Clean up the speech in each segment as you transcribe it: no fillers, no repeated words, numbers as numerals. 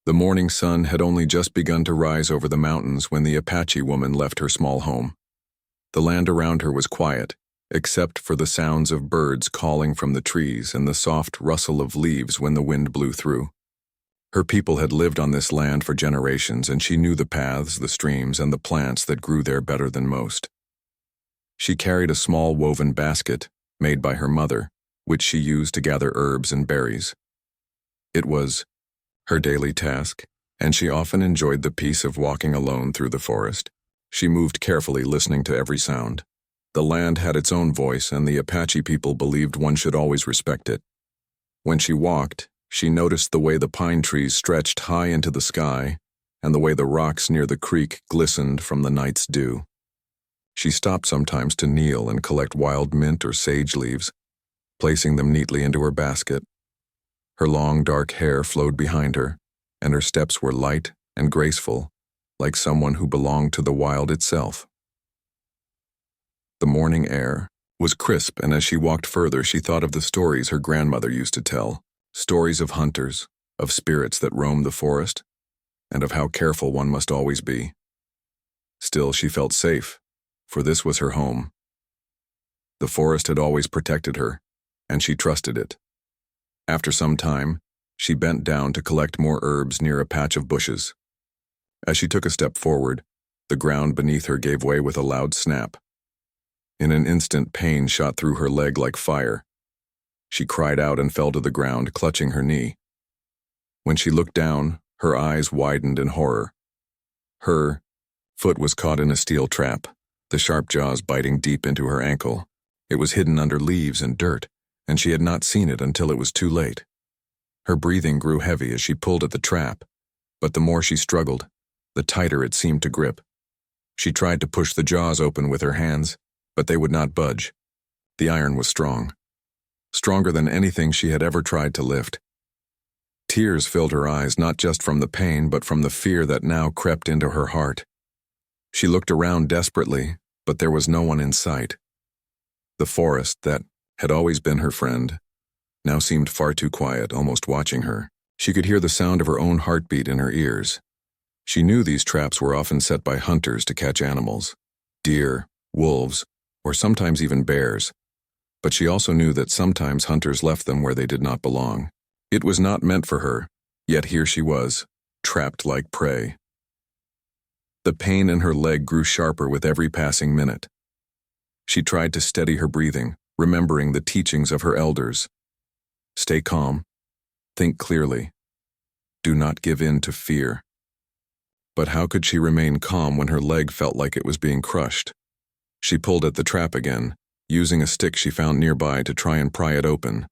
The morning sun had only just begun to rise over the mountains when the Apache woman left her small home. The land around her was quiet, except for the sounds of birds calling from the trees and the soft rustle of leaves when the wind blew through. Her people had lived on this land for generations, and she knew the paths, the streams, and the plants that grew there better than most. She carried a small woven basket, made by her mother, which she used to gather herbs and berries. It was her daily task, and she often enjoyed the peace of walking alone through the forest. She moved carefully, listening to every sound. The land had its own voice, and the Apache people believed one should always respect it. When she walked, she noticed the way the pine trees stretched high into the sky, and the way the rocks near the creek glistened from the night's dew. She stopped sometimes to kneel and collect wild mint or sage leaves, placing them neatly into her basket. Her long, dark hair flowed behind her, and her steps were light and graceful, like someone who belonged to the wild itself. The morning air was crisp, and as she walked further, she thought of the stories her grandmother used to tell, stories of hunters, of spirits that roamed the forest, and of how careful one must always be. Still, she felt safe, for this was her home. The forest had always protected her, and she trusted it. After some time, she bent down to collect more herbs near a patch of bushes. As she took a step forward, the ground beneath her gave way with a loud snap. In an instant, pain shot through her leg like fire. She cried out and fell to the ground, clutching her knee. When she looked down, her eyes widened in horror. Her foot was caught in a steel trap, the sharp jaws biting deep into her ankle. It was hidden under leaves and dirt, and she had not seen it until it was too late. Her breathing grew heavy as she pulled at the trap, but the more she struggled, the tighter it seemed to grip. She tried to push the jaws open with her hands, but they would not budge. The iron was strong, stronger than anything she had ever tried to lift. Tears filled her eyes, not just from the pain, but from the fear that now crept into her heart. She looked around desperately, but there was no one in sight. The forest that had always been her friend now seemed far too quiet, almost watching her. She could hear the sound of her own heartbeat in her ears. She knew these traps were often set by hunters to catch animals, deer, wolves, or sometimes even bears. But she also knew that sometimes hunters left them where they did not belong. It was not meant for her, yet here she was, trapped like prey. The pain in her leg grew sharper with every passing minute. She tried to steady her breathing, remembering the teachings of her elders. Stay calm. Think clearly. Do not give in to fear. But how could she remain calm when her leg felt like it was being crushed? She pulled at the trap again, using a stick she found nearby to try and pry it open.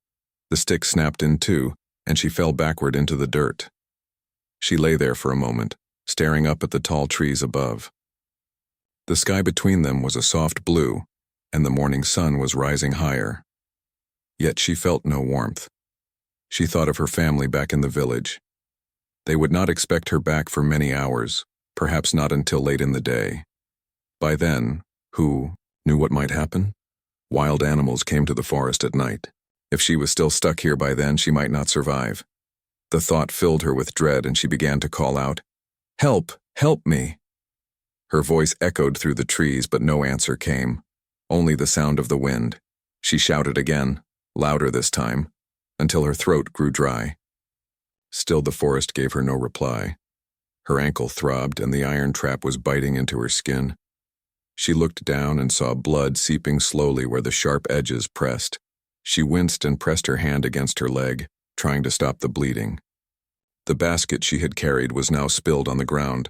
The stick snapped in two, and she fell backward into the dirt. She lay there for a moment, staring up at the tall trees above. The sky between them was a soft blue, and the morning sun was rising higher. Yet she felt no warmth. She thought of her family back in the village. They would not expect her back for many hours, perhaps not until late in the day. By then, who knew what might happen? Wild animals came to the forest at night. If she was still stuck here by then, she might not survive. The thought filled her with dread, and she began to call out, "Help! Help me!" Her voice echoed through the trees, but no answer came, only the sound of the wind. She shouted again, louder this time, until her throat grew dry. Still the forest gave her no reply. Her ankle throbbed, and the iron trap was biting into her skin. She looked down and saw blood seeping slowly where the sharp edges pressed. She winced and pressed her hand against her leg, trying to stop the bleeding. The basket she had carried was now spilled on the ground,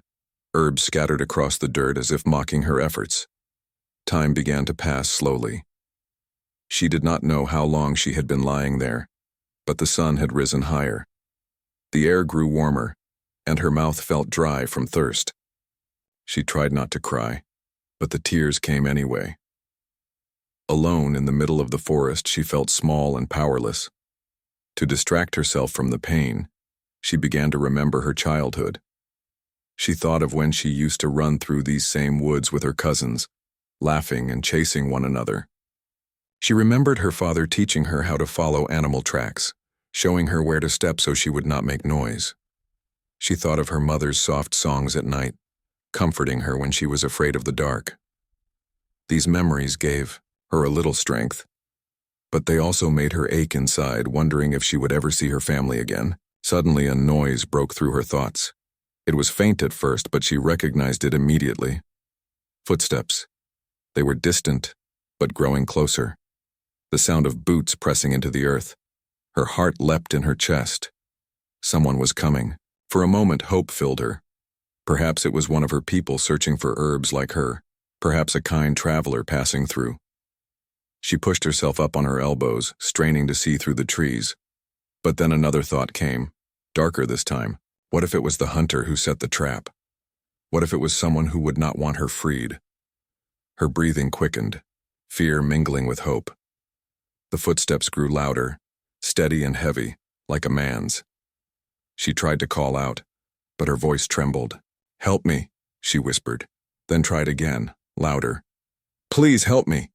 herbs scattered across the dirt as if mocking her efforts. Time began to pass slowly. She did not know how long she had been lying there, but the sun had risen higher. The air grew warmer, and her mouth felt dry from thirst. She tried not to cry, but the tears came anyway. Alone in the middle of the forest, she felt small and powerless. To distract herself from the pain, she began to remember her childhood. She thought of when she used to run through these same woods with her cousins, laughing and chasing one another. She remembered her father teaching her how to follow animal tracks, showing her where to step so she would not make noise. She thought of her mother's soft songs at night, comforting her when she was afraid of the dark. These memories gave her a little strength, but they also made her ache inside, wondering if she would ever see her family again. Suddenly, a noise broke through her thoughts. It was faint at first, but she recognized it immediately. Footsteps. They were distant, but growing closer. The sound of boots pressing into the earth. Her heart leapt in her chest. Someone was coming. For a moment, hope filled her. Perhaps it was one of her people searching for herbs like her. Perhaps a kind traveler passing through. She pushed herself up on her elbows, straining to see through the trees. But then another thought came, darker this time. What if it was the hunter who set the trap? What if it was someone who would not want her freed? Her breathing quickened, fear mingling with hope. The footsteps grew louder, steady and heavy, like a man's. She tried to call out, but her voice trembled. "Help me," she whispered, then tried again, louder. "Please help me."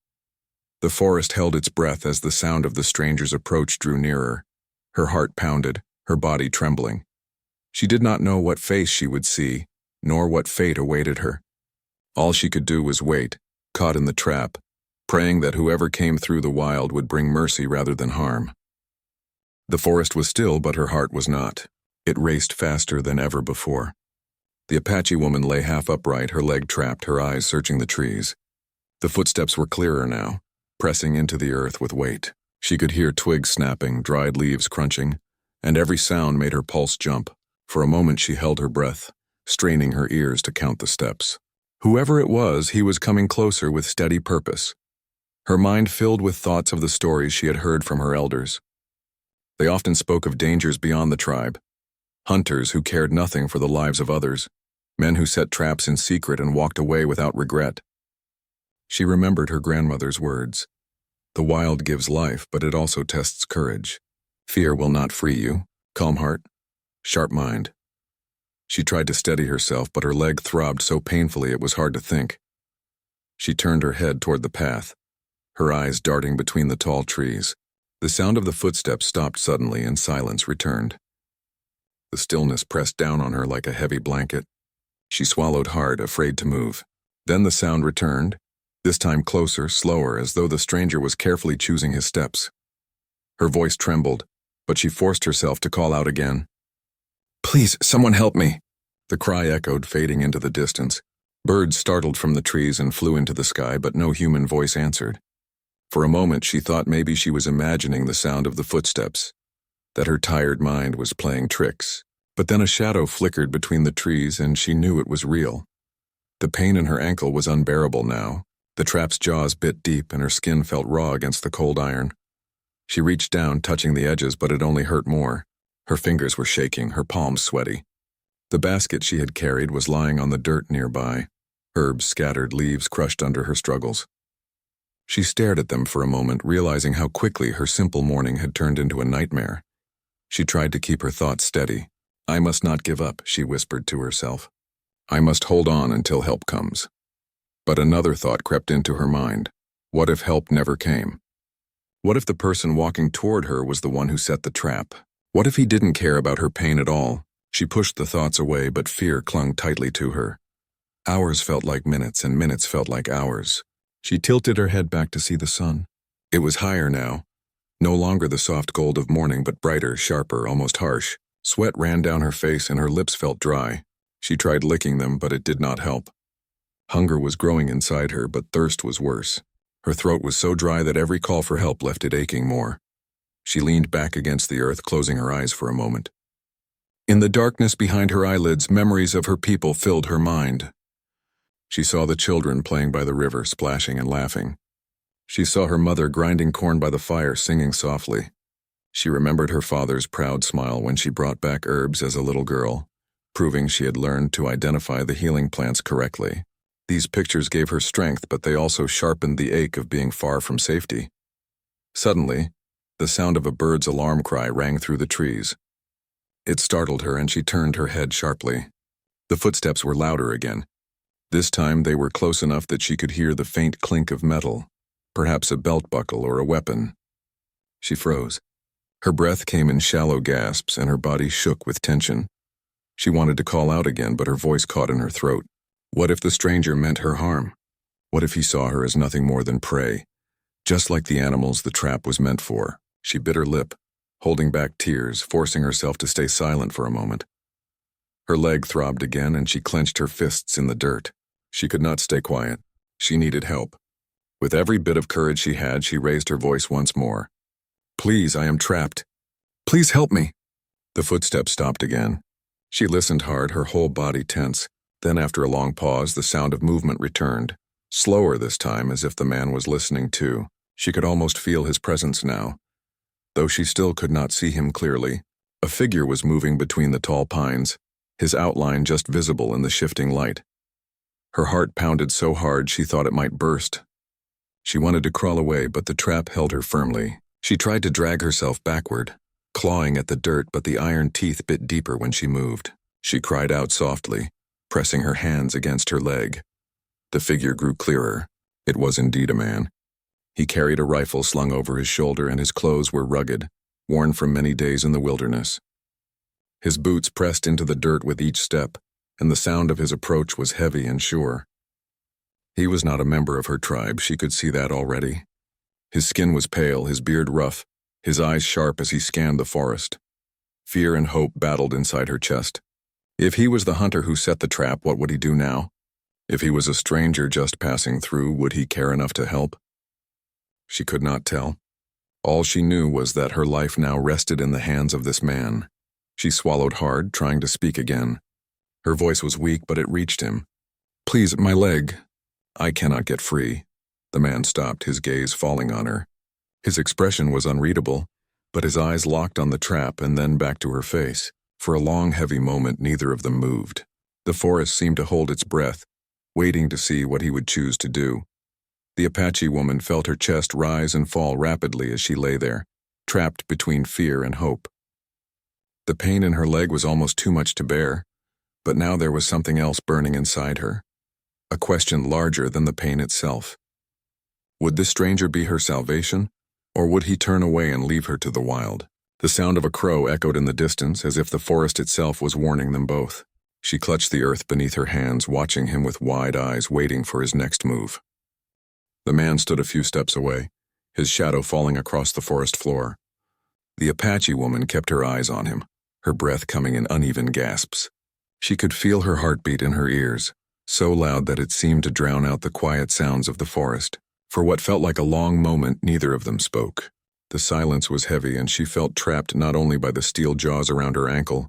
The forest held its breath as the sound of the stranger's approach drew nearer. Her heart pounded, her body trembling. She did not know what face she would see, nor what fate awaited her. All she could do was wait, caught in the trap, praying that whoever came through the wild would bring mercy rather than harm. The forest was still, but her heart was not. It raced faster than ever before. The Apache woman lay half upright, her leg trapped, her eyes searching the trees. The footsteps were clearer now, pressing into the earth with weight. She could hear twigs snapping, dried leaves crunching, and every sound made her pulse jump. For a moment she held her breath, straining her ears to count the steps. Whoever it was, he was coming closer with steady purpose. Her mind filled with thoughts of the stories she had heard from her elders. They often spoke of dangers beyond the tribe. Hunters who cared nothing for the lives of others, men who set traps in secret and walked away without regret. She remembered her grandmother's words. The wild gives life, but it also tests courage. Fear will not free you. Calm heart, sharp mind. She tried to steady herself, but her leg throbbed so painfully it was hard to think. She turned her head toward the path, her eyes darting between the tall trees. The sound of the footsteps stopped suddenly and silence returned. The stillness pressed down on her like a heavy blanket. She swallowed hard, afraid to move. Then the sound returned, this time closer, slower, as though the stranger was carefully choosing his steps. Her voice trembled, but she forced herself to call out again. "Please, someone help me!" The cry echoed, fading into the distance. Birds startled from the trees and flew into the sky, but no human voice answered. For a moment she thought maybe she was imagining the sound of the footsteps, that her tired mind was playing tricks. But then a shadow flickered between the trees and she knew it was real. The pain in her ankle was unbearable now. The trap's jaws bit deep and her skin felt raw against the cold iron. She reached down, touching the edges, but it only hurt more. Her fingers were shaking, her palms sweaty. The basket she had carried was lying on the dirt nearby, herbs scattered, leaves crushed under her struggles. She stared at them for a moment, realizing how quickly her simple morning had turned into a nightmare. She tried to keep her thoughts steady. "I must not give up," she whispered to herself. "I must hold on until help comes." But another thought crept into her mind. What if help never came? What if the person walking toward her was the one who set the trap? What if he didn't care about her pain at all? She pushed the thoughts away, but fear clung tightly to her. Hours felt like minutes, and minutes felt like hours. She tilted her head back to see the sun. It was higher now, no longer the soft gold of morning, but brighter, sharper, almost harsh. Sweat ran down her face and her lips felt dry. She tried licking them, but it did not help. Hunger was growing inside her, but thirst was worse. Her throat was so dry that every call for help left it aching more. She leaned back against the earth, closing her eyes for a moment. In the darkness behind her eyelids, memories of her people filled her mind. She saw the children playing by the river, splashing and laughing. She saw her mother grinding corn by the fire, singing softly. She remembered her father's proud smile when she brought back herbs as a little girl, proving she had learned to identify the healing plants correctly. These pictures gave her strength, but they also sharpened the ache of being far from safety. Suddenly, the sound of a bird's alarm cry rang through the trees. It startled her and she turned her head sharply. The footsteps were louder again. This time they were close enough that she could hear the faint clink of metal, perhaps a belt buckle or a weapon. She froze. Her breath came in shallow gasps and her body shook with tension. She wanted to call out again, but her voice caught in her throat. What if the stranger meant her harm? What if he saw her as nothing more than prey? Just like the animals the trap was meant for. She bit her lip, holding back tears, forcing herself to stay silent for a moment. Her leg throbbed again, and she clenched her fists in the dirt. She could not stay quiet. She needed help. With every bit of courage she had, she raised her voice once more. Please, I am trapped. Please help me. The footsteps stopped again. She listened hard, her whole body tense. Then after a long pause, the sound of movement returned. Slower this time, as if the man was listening too. She could almost feel his presence now. Though she still could not see him clearly, a figure was moving between the tall pines, his outline just visible in the shifting light. Her heart pounded so hard she thought it might burst. She wanted to crawl away, but the trap held her firmly. She tried to drag herself backward, clawing at the dirt, but the iron teeth bit deeper when she moved. She cried out softly, pressing her hands against her leg. The figure grew clearer. It was indeed a man. He carried a rifle slung over his shoulder, and his clothes were rugged, worn from many days in the wilderness. His boots pressed into the dirt with each step, and the sound of his approach was heavy and sure. He was not a member of her tribe, she could see that already. His skin was pale, his beard rough, his eyes sharp as he scanned the forest. Fear and hope battled inside her chest. If he was the hunter who set the trap, what would he do now? If he was a stranger just passing through, would he care enough to help? She could not tell. All she knew was that her life now rested in the hands of this man. She swallowed hard, trying to speak again. Her voice was weak, but it reached him. Please, my leg. I cannot get free. The man stopped, his gaze falling on her. His expression was unreadable, but his eyes locked on the trap and then back to her face. For a long, heavy moment, neither of them moved. The forest seemed to hold its breath, waiting to see what he would choose to do. The Apache woman felt her chest rise and fall rapidly as she lay there, trapped between fear and hope. The pain in her leg was almost too much to bear, but now there was something else burning inside her, a question larger than the pain itself. Would this stranger be her salvation, or would he turn away and leave her to the wild? The sound of a crow echoed in the distance, as if the forest itself was warning them both. She clutched the earth beneath her hands, watching him with wide eyes, waiting for his next move. The man stood a few steps away, his shadow falling across the forest floor. The Apache woman kept her eyes on him, her breath coming in uneven gasps. She could feel her heartbeat in her ears, so loud that it seemed to drown out the quiet sounds of the forest. For what felt like a long moment, neither of them spoke. The silence was heavy, and she felt trapped not only by the steel jaws around her ankle,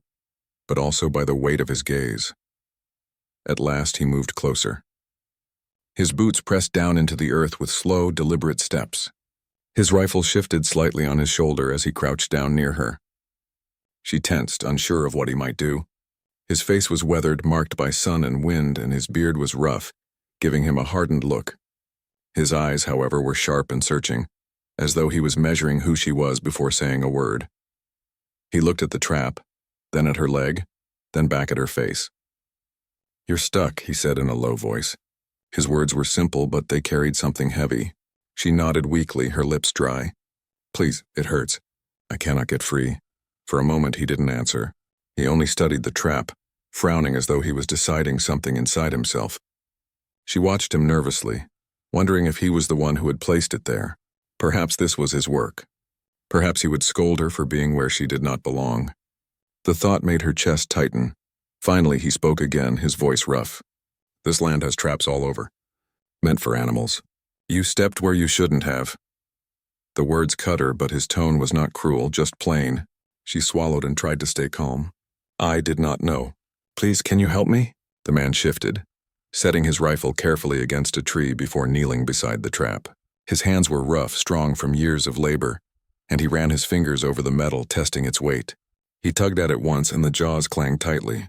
but also by the weight of his gaze. At last he moved closer. His boots pressed down into the earth with slow, deliberate steps. His rifle shifted slightly on his shoulder as he crouched down near her. She tensed, unsure of what he might do. His face was weathered, marked by sun and wind, and his beard was rough, giving him a hardened look. His eyes, however, were sharp and searching, as though he was measuring who she was before saying a word. He looked at the trap, then at her leg, then back at her face. You're stuck, he said in a low voice. His words were simple, but they carried something heavy. She nodded weakly, her lips dry. Please, it hurts. I cannot get free. For a moment he didn't answer. He only studied the trap, frowning as though he was deciding something inside himself. She watched him nervously, wondering if he was the one who had placed it there. Perhaps this was his work. Perhaps he would scold her for being where she did not belong. The thought made her chest tighten. Finally he spoke again, his voice rough. This land has traps all over. Meant for animals. You stepped where you shouldn't have. The words cut her, but his tone was not cruel, just plain. She swallowed and tried to stay calm. I did not know. Please, can you help me? The man shifted, setting his rifle carefully against a tree before kneeling beside the trap. His hands were rough, strong from years of labor, and he ran his fingers over the metal, testing its weight. He tugged at it once, and the jaws clanged tightly.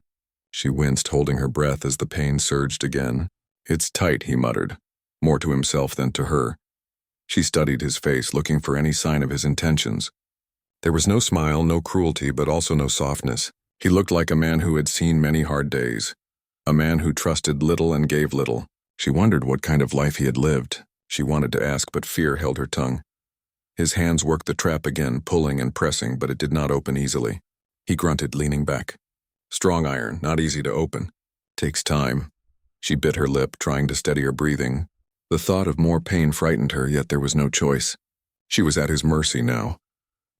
She winced, holding her breath as the pain surged again. It's tight, he muttered, more to himself than to her. She studied his face, looking for any sign of his intentions. There was no smile, no cruelty, but also no softness. He looked like a man who had seen many hard days, a man who trusted little and gave little. She wondered what kind of life he had lived. She wanted to ask, but fear held her tongue. His hands worked the trap again, pulling and pressing, but it did not open easily. He grunted, leaning back. Strong iron, not easy to open. Takes time. She bit her lip, trying to steady her breathing. The thought of more pain frightened her, yet there was no choice. She was at his mercy now.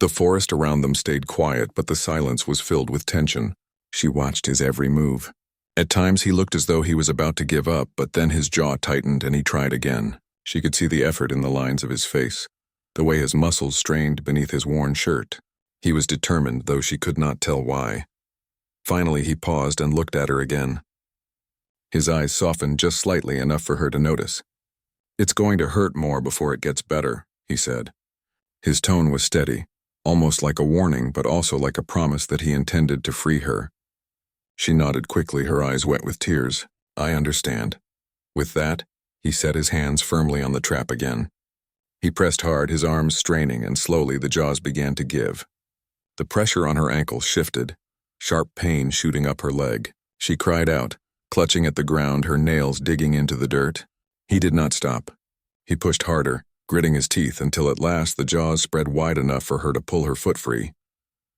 The forest around them stayed quiet, but the silence was filled with tension. She watched his every move. At times he looked as though he was about to give up, but then his jaw tightened and he tried again. She could see the effort in the lines of his face, the way his muscles strained beneath his worn shirt. He was determined, though she could not tell why. Finally he paused and looked at her again. His eyes softened just slightly, enough for her to notice. "It's going to hurt more before it gets better," he said. His tone was steady, almost like a warning, but also like a promise that he intended to free her. She nodded quickly, her eyes wet with tears. "I understand." With that, he set his hands firmly on the trap again. He pressed hard, his arms straining, and slowly the jaws began to give. The pressure on her ankle shifted, sharp pain shooting up her leg. She cried out, clutching at the ground, her nails digging into the dirt. He did not stop. He pushed harder, gritting his teeth until at last the jaws spread wide enough for her to pull her foot free.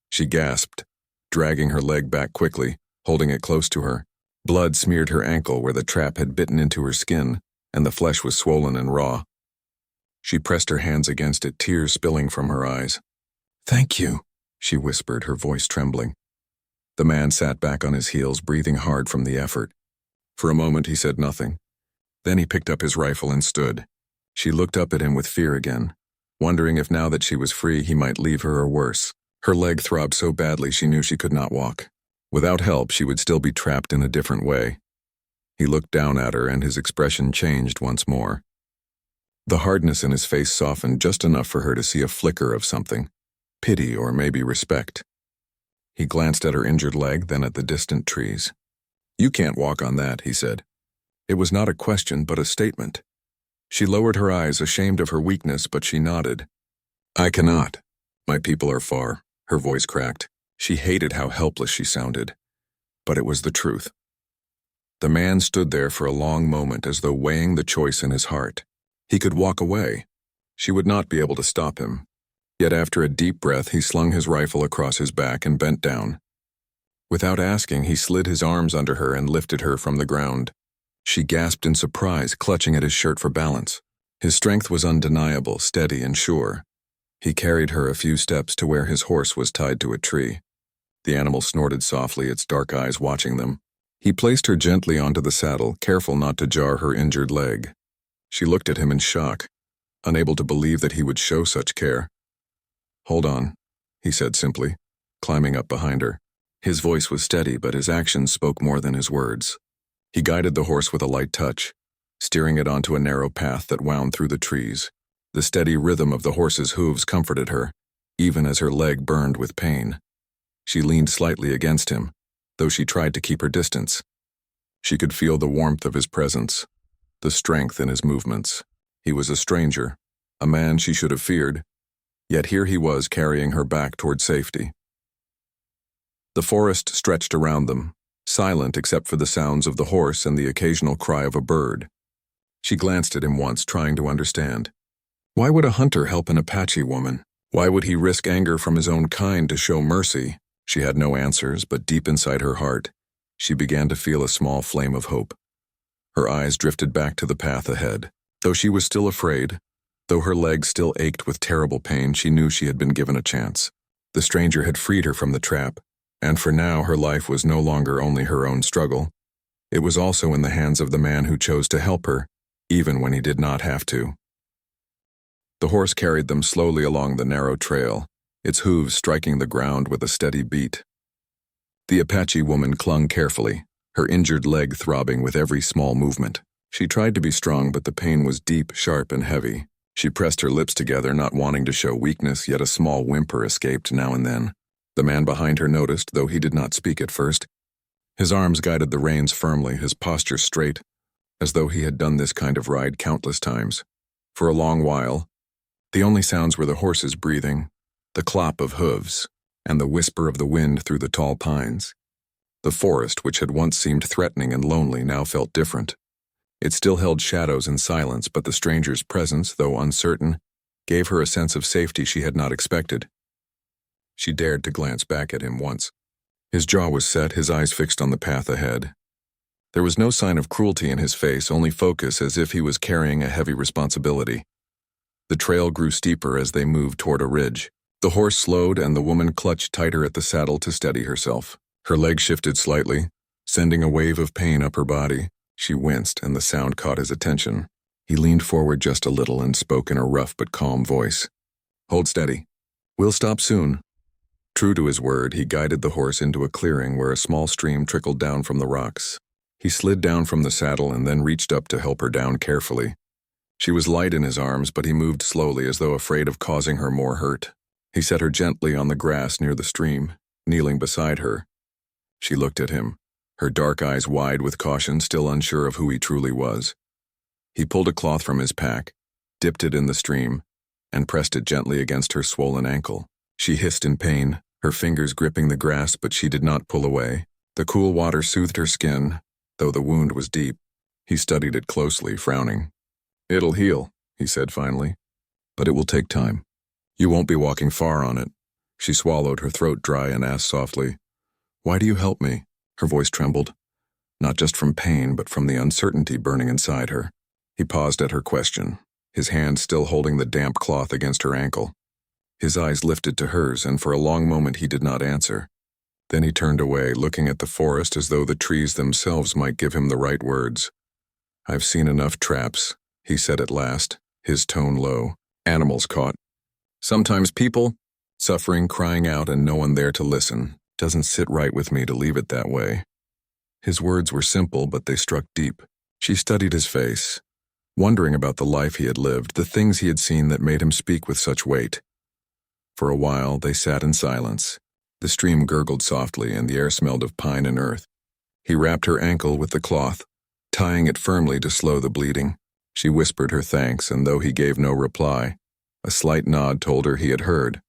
She gasped, dragging her leg back quickly, holding it close to her. Blood smeared her ankle where the trap had bitten into her skin, and the flesh was swollen and raw. She pressed her hands against it, tears spilling from her eyes. "Thank you," she whispered, her voice trembling. The man sat back on his heels, breathing hard from the effort. For a moment he said nothing. Then he picked up his rifle and stood. She looked up at him with fear again, wondering if now that she was free he might leave her or worse. Her leg throbbed so badly she knew she could not walk. Without help, she would still be trapped in a different way. He looked down at her and his expression changed once more. The hardness in his face softened just enough for her to see a flicker of something, pity or maybe respect. He glanced at her injured leg, then at the distant trees. "You can't walk on that," he said. It was not a question, but a statement. She lowered her eyes, ashamed of her weakness, but she nodded. "I cannot. My people are far." Her voice cracked. She hated how helpless she sounded. But it was the truth. The man stood there for a long moment, as though weighing the choice in his heart. He could walk away. She would not be able to stop him. Yet after a deep breath, he slung his rifle across his back and bent down. Without asking, he slid his arms under her and lifted her from the ground. She gasped in surprise, clutching at his shirt for balance. His strength was undeniable, steady and sure. He carried her a few steps to where his horse was tied to a tree. The animal snorted softly, its dark eyes watching them. He placed her gently onto the saddle, careful not to jar her injured leg. She looked at him in shock, unable to believe that he would show such care. "Hold on," he said simply, climbing up behind her. His voice was steady, but his actions spoke more than his words. He guided the horse with a light touch, steering it onto a narrow path that wound through the trees. The steady rhythm of the horse's hooves comforted her, even as her leg burned with pain. She leaned slightly against him, though she tried to keep her distance. She could feel the warmth of his presence, the strength in his movements. He was a stranger, a man she should have feared, yet here he was carrying her back toward safety. The forest stretched around them, silent except for the sounds of the horse and the occasional cry of a bird. She glanced at him once, trying to understand. Why would a hunter help an Apache woman? Why would he risk anger from his own kind to show mercy? She had no answers, but deep inside her heart, she began to feel a small flame of hope. Her eyes drifted back to the path ahead. Though she was still afraid, though her legs still ached with terrible pain, she knew she had been given a chance. The stranger had freed her from the trap, and for now her life was no longer only her own struggle. It was also in the hands of the man who chose to help her, even when he did not have to. The horse carried them slowly along the narrow trail, its hooves striking the ground with a steady beat. The Apache woman clung carefully, her injured leg throbbing with every small movement. She tried to be strong, but the pain was deep, sharp, and heavy. She pressed her lips together, not wanting to show weakness, yet a small whimper escaped now and then. The man behind her noticed, though he did not speak at first. His arms guided the reins firmly, his posture straight, as though he had done this kind of ride countless times. For a long while, the only sounds were the horse's breathing, the clop of hooves, and the whisper of the wind through the tall pines. The forest, which had once seemed threatening and lonely, now felt different. It still held shadows and silence, but the stranger's presence, though uncertain, gave her a sense of safety she had not expected. She dared to glance back at him once. His jaw was set, his eyes fixed on the path ahead. There was no sign of cruelty in his face, only focus, as if he was carrying a heavy responsibility. The trail grew steeper as they moved toward a ridge. The horse slowed and the woman clutched tighter at the saddle to steady herself. Her leg shifted slightly, sending a wave of pain up her body. She winced and the sound caught his attention. He leaned forward just a little and spoke in a rough but calm voice. "Hold steady. We'll stop soon." True to his word, he guided the horse into a clearing where a small stream trickled down from the rocks. He slid down from the saddle and then reached up to help her down carefully. She was light in his arms, but he moved slowly as though afraid of causing her more hurt. He set her gently on the grass near the stream, kneeling beside her. She looked at him, her dark eyes wide with caution, still unsure of who he truly was. He pulled a cloth from his pack, dipped it in the stream, and pressed it gently against her swollen ankle. She hissed in pain, her fingers gripping the grass, but she did not pull away. The cool water soothed her skin, though the wound was deep. He studied it closely, frowning. "It'll heal," he said finally, "but it will take time. You won't be walking far on it." She swallowed, her throat dry, and asked softly, "Why do you help me?" Her voice trembled, not just from pain, but from the uncertainty burning inside her. He paused at her question, his hand still holding the damp cloth against her ankle. His eyes lifted to hers, and for a long moment he did not answer. Then he turned away, looking at the forest as though the trees themselves might give him the right words. "I've seen enough traps," he said at last, his tone low. "Animals caught. Sometimes people, suffering, crying out, and no one there to listen. Doesn't sit right with me to leave it that way." His words were simple, but they struck deep. She studied his face, wondering about the life he had lived, the things he had seen that made him speak with such weight. For a while, they sat in silence. The stream gurgled softly, and the air smelled of pine and earth. He wrapped her ankle with the cloth, tying it firmly to slow the bleeding. She whispered her thanks, and though he gave no reply, a slight nod told her he had heard.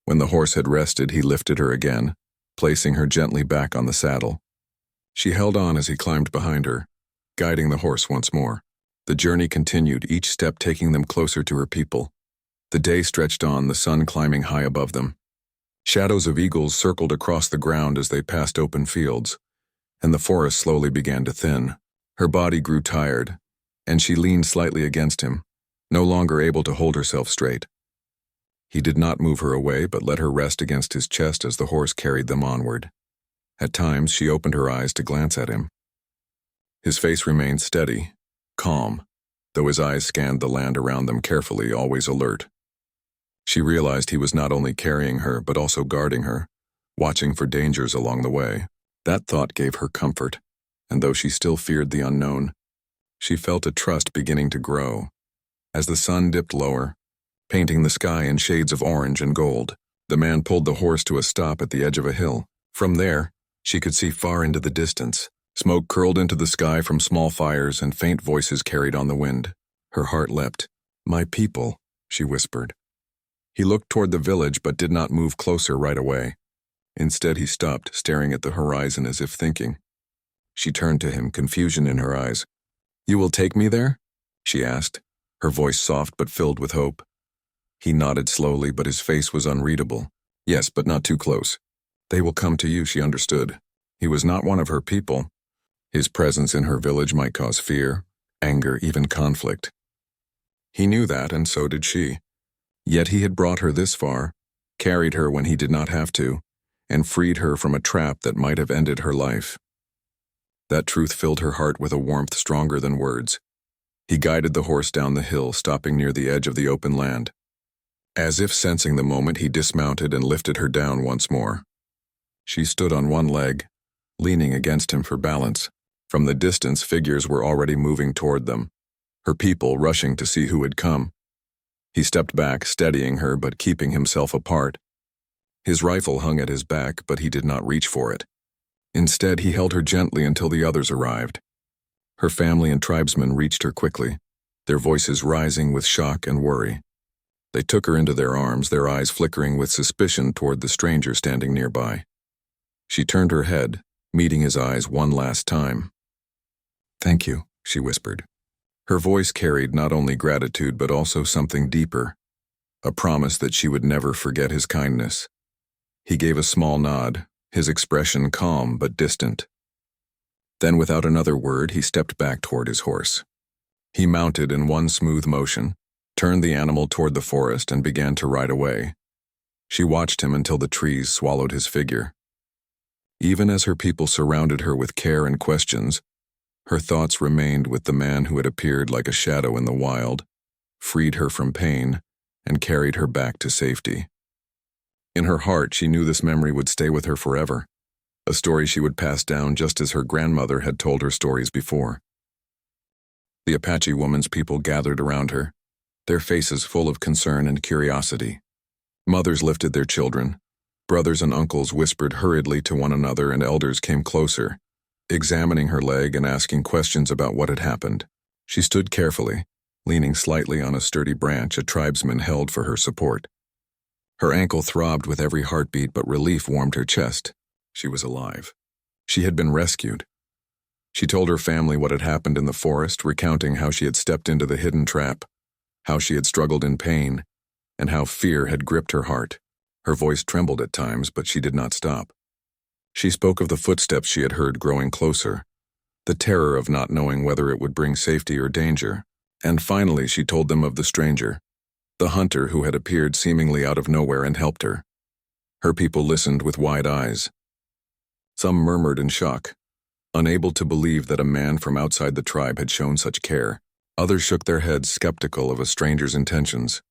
When the horse had rested, he lifted her again, placing her gently back on the saddle. She held on as he climbed behind her, guiding the horse once more. The journey continued, each step taking them closer to her people. The day stretched on, the sun climbing high above them. Shadows of eagles circled across the ground as they passed open fields, and the forest slowly began to thin. Her body grew tired, and she leaned slightly against him, no longer able to hold herself straight. He did not move her away, but let her rest against his chest as the horse carried them onward. At times, she opened her eyes to glance at him. His face remained steady, calm, though his eyes scanned the land around them carefully, always alert. She realized he was not only carrying her, but also guarding her, watching for dangers along the way. That thought gave her comfort, and though she still feared the unknown, she felt a trust beginning to grow. As the sun dipped lower, painting the sky in shades of orange and gold, the man pulled the horse to a stop at the edge of a hill. From there, she could see far into the distance. Smoke curled into the sky from small fires, and faint voices carried on the wind. Her heart leapt. "My people," she whispered. He looked toward the village but did not move closer right away. Instead, he stopped, staring at the horizon as if thinking. She turned to him, confusion in her eyes. "You will take me there?" she asked, her voice soft but filled with hope. He nodded slowly, but his face was unreadable. "Yes, but not too close. They will come to you," she understood. He was not one of her people. His presence in her village might cause fear, anger, even conflict. He knew that, and so did she. Yet he had brought her this far, carried her when he did not have to, and freed her from a trap that might have ended her life. That truth filled her heart with a warmth stronger than words. He guided the horse down the hill, stopping near the edge of the open land. As if sensing the moment, he dismounted and lifted her down once more. She stood on one leg, leaning against him for balance. From the distance, figures were already moving toward them, her people rushing to see who had come. He stepped back, steadying her but keeping himself apart. His rifle hung at his back, but he did not reach for it. Instead, he held her gently until the others arrived. Her family and tribesmen reached her quickly, their voices rising with shock and worry. They took her into their arms, their eyes flickering with suspicion toward the stranger standing nearby. She turned her head, meeting his eyes one last time. "Thank you," she whispered. Her voice carried not only gratitude but also something deeper, a promise that she would never forget his kindness. He gave a small nod, his expression calm but distant. Then, without another word, he stepped back toward his horse. He mounted in one smooth motion, turned the animal toward the forest, and began to ride away. She watched him until the trees swallowed his figure. Even as her people surrounded her with care and questions, her thoughts remained with the man who had appeared like a shadow in the wild, freed her from pain, and carried her back to safety. In her heart, she knew this memory would stay with her forever, a story she would pass down just as her grandmother had told her stories before. The Apache woman's people gathered around her, their faces full of concern and curiosity. Mothers lifted their children, brothers and uncles whispered hurriedly to one another, and elders came closer, examining her leg and asking questions about what had happened. She stood carefully, leaning slightly on a sturdy branch a tribesman held for her support. Her ankle throbbed with every heartbeat, but relief warmed her chest. She was alive. She had been rescued. She told her family what had happened in the forest, recounting how she had stepped into the hidden trap, how she had struggled in pain, and how fear had gripped her heart. Her voice trembled at times, but she did not stop. She spoke of the footsteps she had heard growing closer, the terror of not knowing whether it would bring safety or danger, and finally she told them of the stranger, the hunter who had appeared seemingly out of nowhere and helped her. Her people listened with wide eyes. Some murmured in shock, unable to believe that a man from outside the tribe had shown such care. Others shook their heads, skeptical of a stranger's intentions.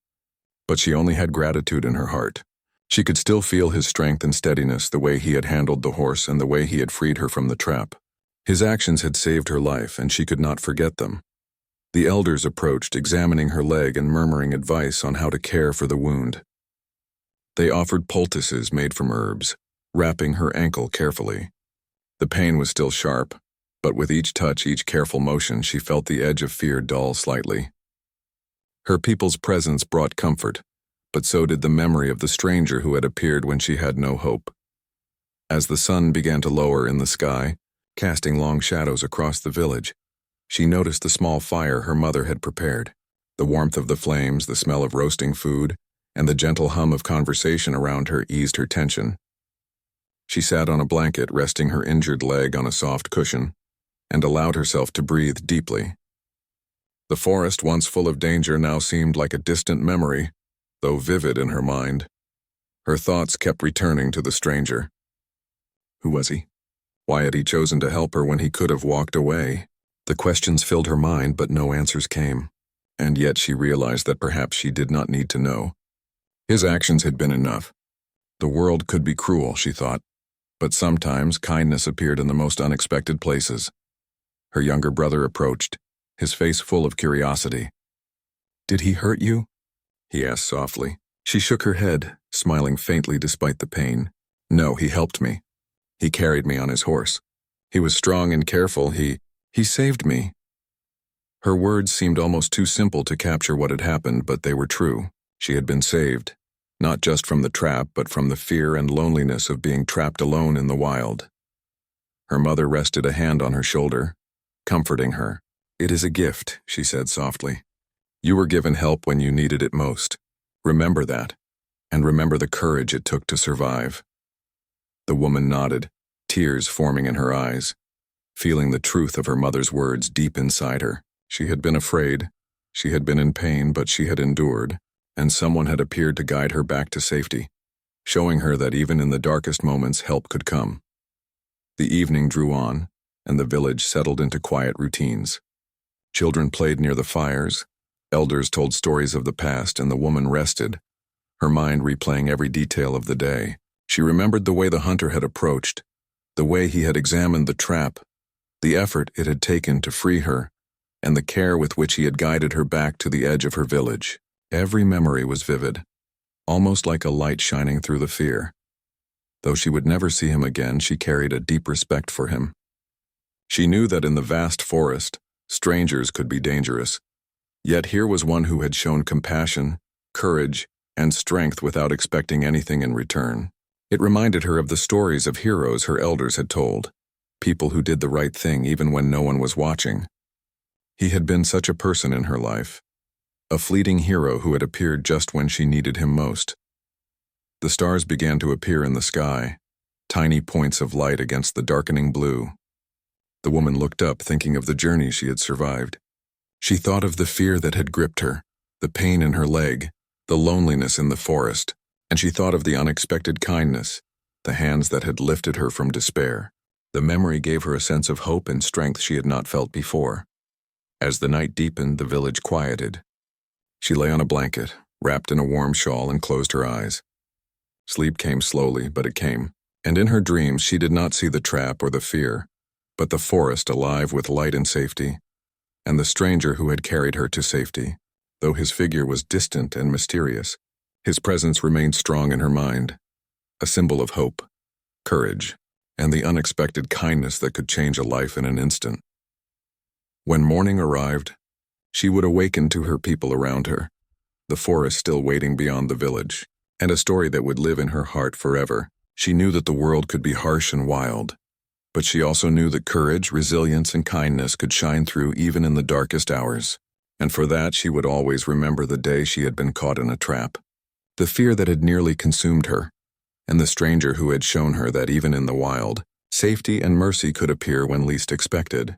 But she only had gratitude in her heart. She could still feel his strength and steadiness, the way he had handled the horse and the way he had freed her from the trap. His actions had saved her life, and she could not forget them. The elders approached, examining her leg and murmuring advice on how to care for the wound. They offered poultices made from herbs, wrapping her ankle carefully. The pain was still sharp, but with each touch, each careful motion, she felt the edge of fear dull slightly. Her people's presence brought comfort, but so did the memory of the stranger who had appeared when she had no hope. As the sun began to lower in the sky, casting long shadows across the village, she noticed the small fire her mother had prepared. The warmth of the flames, the smell of roasting food, and the gentle hum of conversation around her eased her tension. She sat on a blanket, resting her injured leg on a soft cushion, and allowed herself to breathe deeply. The forest, once full of danger, now seemed like a distant memory, though vivid in her mind. Her thoughts kept returning to the stranger. Who was he? Why had he chosen to help her when he could have walked away? The questions filled her mind, but no answers came. And yet she realized that perhaps she did not need to know. His actions had been enough. The world could be cruel, she thought, but sometimes kindness appeared in the most unexpected places. Her younger brother approached, his face full of curiosity. "Did he hurt you?" he asked softly. She shook her head, smiling faintly despite the pain. "No, he helped me. He carried me on his horse. He was strong and careful. He saved me." Her words seemed almost too simple to capture what had happened, but they were true. She had been saved, not just from the trap, but from the fear and loneliness of being trapped alone in the wild. Her mother rested a hand on her shoulder, comforting her. "It is a gift," she said softly. "You were given help when you needed it most. Remember that, and remember the courage it took to survive." The woman nodded, tears forming in her eyes, feeling the truth of her mother's words deep inside her. She had been afraid, she had been in pain, but she had endured, and someone had appeared to guide her back to safety, showing her that even in the darkest moments help could come. The evening drew on, and the village settled into quiet routines. Children played near the fires, elders told stories of the past, and the woman rested, her mind replaying every detail of the day. She remembered the way the hunter had approached, the way he had examined the trap, the effort it had taken to free her, and the care with which he had guided her back to the edge of her village. Every memory was vivid, almost like a light shining through the fear. Though she would never see him again, she carried a deep respect for him. She knew that in the vast forest, strangers could be dangerous. Yet here was one who had shown compassion, courage, and strength without expecting anything in return. It reminded her of the stories of heroes her elders had told, people who did the right thing even when no one was watching. He had been such a person in her life, a fleeting hero who had appeared just when she needed him most. The stars began to appear in the sky, tiny points of light against the darkening blue. The woman looked up, thinking of the journey she had survived. She thought of the fear that had gripped her, the pain in her leg, the loneliness in the forest, and she thought of the unexpected kindness, the hands that had lifted her from despair. The memory gave her a sense of hope and strength she had not felt before. As the night deepened, the village quieted. She lay on a blanket, wrapped in a warm shawl, and closed her eyes. Sleep came slowly, but it came, and in her dreams she did not see the trap or the fear, but the forest alive with light and safety, and the stranger who had carried her to safety. Though his figure was distant and mysterious, his presence remained strong in her mind, a symbol of hope, courage, and the unexpected kindness that could change a life in an instant. When morning arrived, she would awaken to her people around her, the forest still waiting beyond the village, and a story that would live in her heart forever. She knew that the world could be harsh and wild, but she also knew that courage, resilience, and kindness could shine through even in the darkest hours. And for that she would always remember the day she had been caught in a trap, the fear that had nearly consumed her, and the stranger who had shown her that even in the wild, safety and mercy could appear when least expected.